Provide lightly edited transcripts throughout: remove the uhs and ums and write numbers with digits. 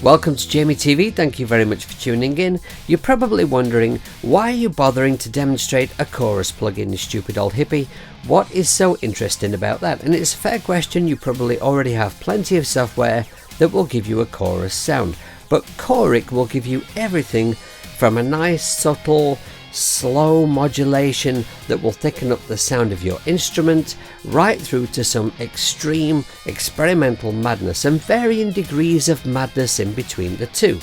Welcome to Jamie TV, thank you very much for tuning in. You're probably wondering, why are you bothering to demonstrate a chorus plugin, you stupid old hippie? What is so interesting about that? And it's a fair question. You probably already have plenty of software that will give you a chorus sound. But Choric will give you everything from a nice, subtle, slow modulation that will thicken up the sound of your instrument, right through to some extreme experimental madness and varying degrees of madness in between the two.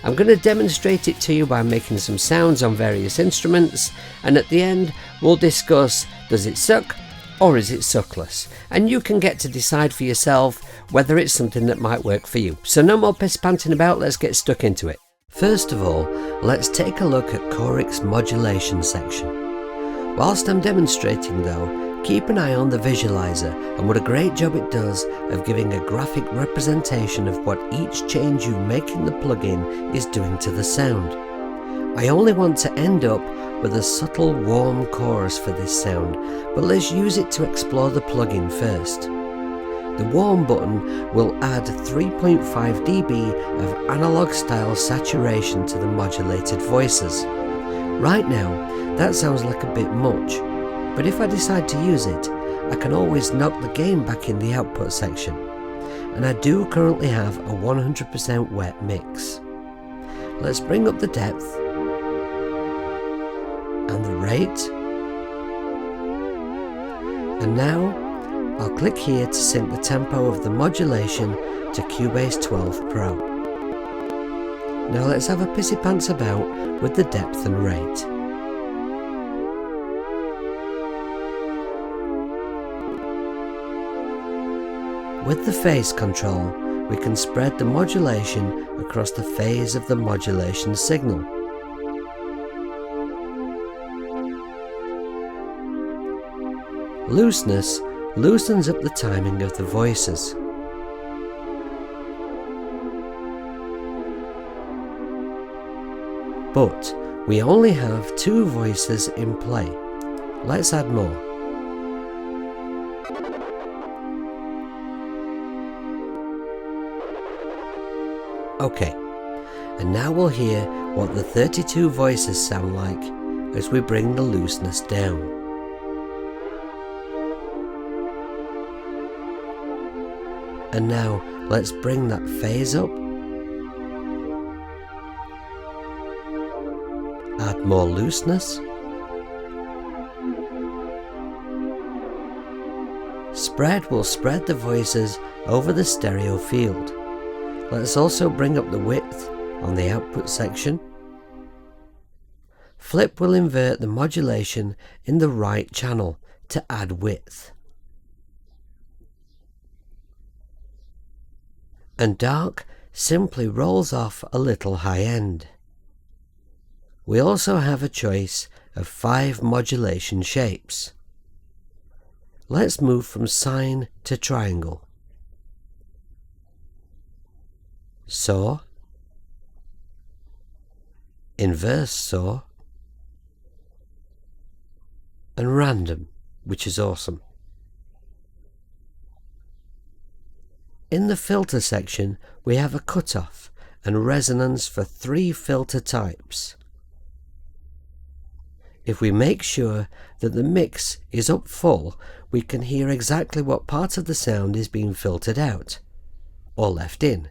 I'm going to demonstrate it to you by making some sounds on various instruments, and at the end we'll discuss, does it suck or is it suckless? And you can get to decide for yourself whether it's something that might work for you. So no more piss panting about, let's get stuck into it. First of all, let's take a look at Choric's modulation section. Whilst I'm demonstrating though, keep an eye on the visualizer and what a great job it does of giving a graphic representation of what each change you make in the plugin is doing to the sound. I only want to end up with a subtle warm chorus for this sound, but let's use it to explore the plugin first. The warm button will add 3.5 dB of analog style saturation to the modulated voices. Right now that sounds like a bit much, but if I decide to use it, I can always knock the gain back in the output section, and I do currently have a 100% wet mix. Let's bring up the depth and the rate, and now I'll click here to sync the tempo of the modulation to Cubase 12 Pro. Now let's have a pissy pants about with the depth and rate. With the phase control, we can spread the modulation across the phase of the modulation signal. Looseness loosens up the timing of the voices. But we only have 2 voices in play. Let's add more. Okay, and now we'll hear what the 32 voices sound like as we bring the looseness down. And now let's bring that phase up, add more looseness, spread will spread the voices over the stereo field. Let's also bring up the width on the output section. Flip will invert the modulation in the right channel to add width. And dark simply rolls off a little high end. We also have a choice of 5 modulation shapes. Let's move from sine to triangle, saw, inverse saw, and random, which is awesome. In the filter section, we have a cutoff and resonance for 3 filter types. If we make sure that the mix is up full, we can hear exactly what part of the sound is being filtered out or left in.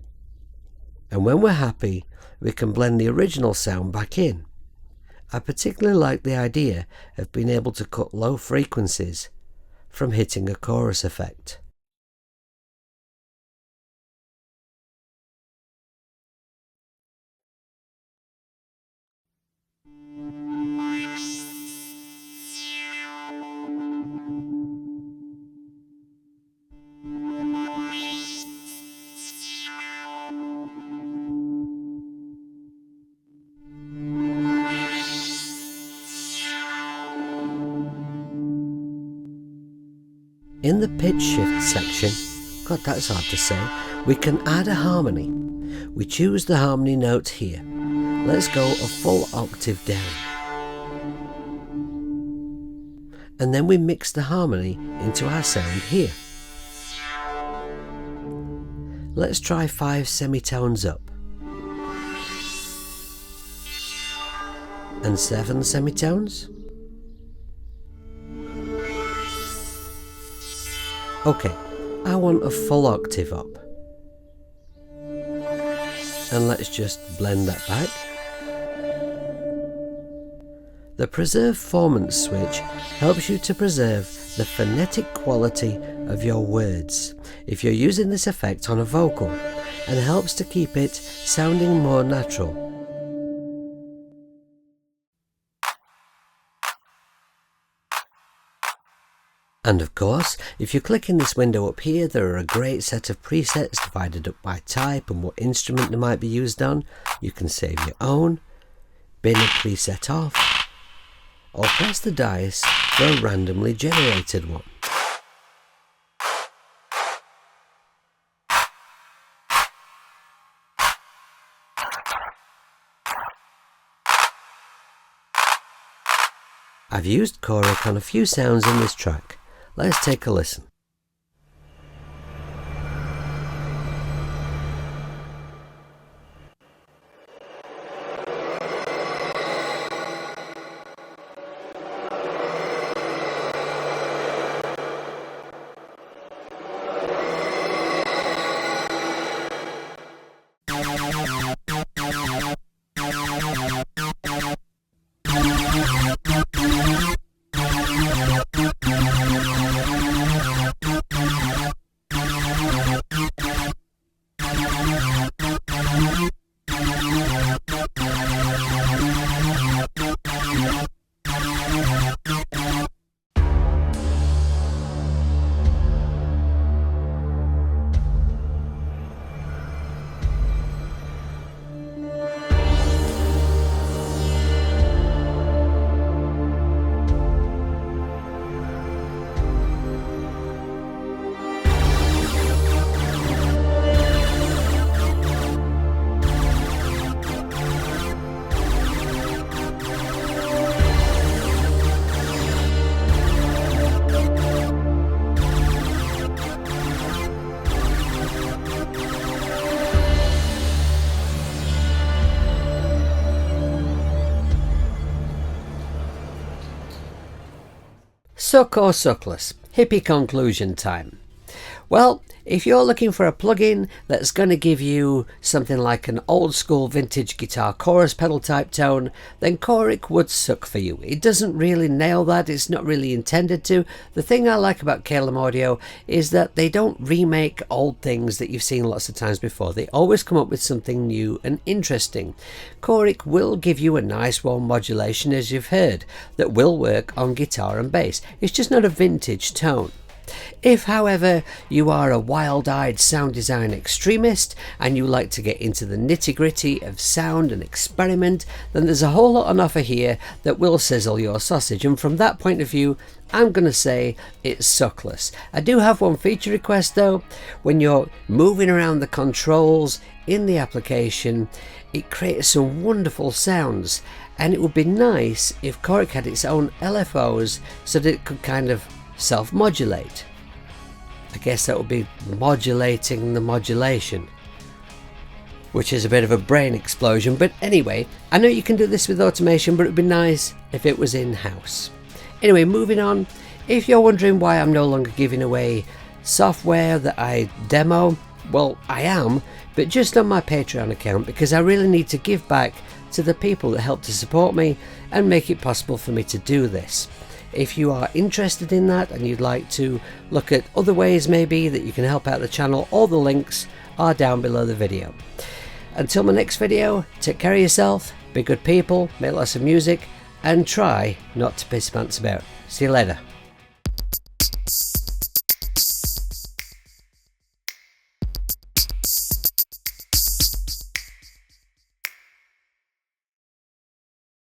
And when we're happy, we can blend the original sound back in. I particularly like the idea of being able to cut low frequencies from hitting a chorus effect. In the pitch shift section, God, that's hard to say, we can add a harmony. We choose the harmony note here. Let's go a full octave down. And then we mix the harmony into our sound here. Let's try 5 semitones up. And 7 semitones. Okay, I want a full octave up. And let's just blend that back. The Preserve Formant switch helps you to preserve the phonetic quality of your words if you're using this effect on a vocal, and helps to keep it sounding more natural. And of course, if you click in this window up here, there are a great set of presets divided up by type and what instrument they might be used on. You can save your own, bin a preset off, or press the dice for a randomly generated one. I've used Choric on a few sounds in this track. Let's take a listen. Suck or suckless? Hippie conclusion time. Well, if you're looking for a plugin that's going to give you something like an old school vintage guitar chorus pedal type tone, then Choric would suck for you. It doesn't really nail that, it's not really intended to. The thing I like about KLM Audio is that they don't remake old things that you've seen lots of times before. They always come up with something new and interesting. Choric will give you a nice warm modulation, as you've heard, that will work on guitar and bass. It's just not a vintage tone. If, however, you are a wild-eyed sound design extremist and you like to get into the nitty-gritty of sound and experiment, then there's a whole lot on offer here that will sizzle your sausage, and from that point of view, I'm going to say it's suckless. I do have one feature request though. When you're moving around the controls in the application, it creates some wonderful sounds, and it would be nice if Choric had its own LFOs so that it could kind of self-modulate. I guess that would be modulating the modulation, which is a bit of a brain explosion, but anyway, I know you can do this with automation, but it would be nice if it was in-house. Anyway, moving on, if you're wondering why I'm no longer giving away software that I demo, well, I am, but just on my Patreon account, because I really need to give back to the people that help to support me and make it possible for me to do this. If you are interested in that and you'd like to look at other ways maybe that you can help out the channel, all the links are down below the video. Until my next video, take care of yourself, be good people, make lots of music, and try not to piss pants about. See you later.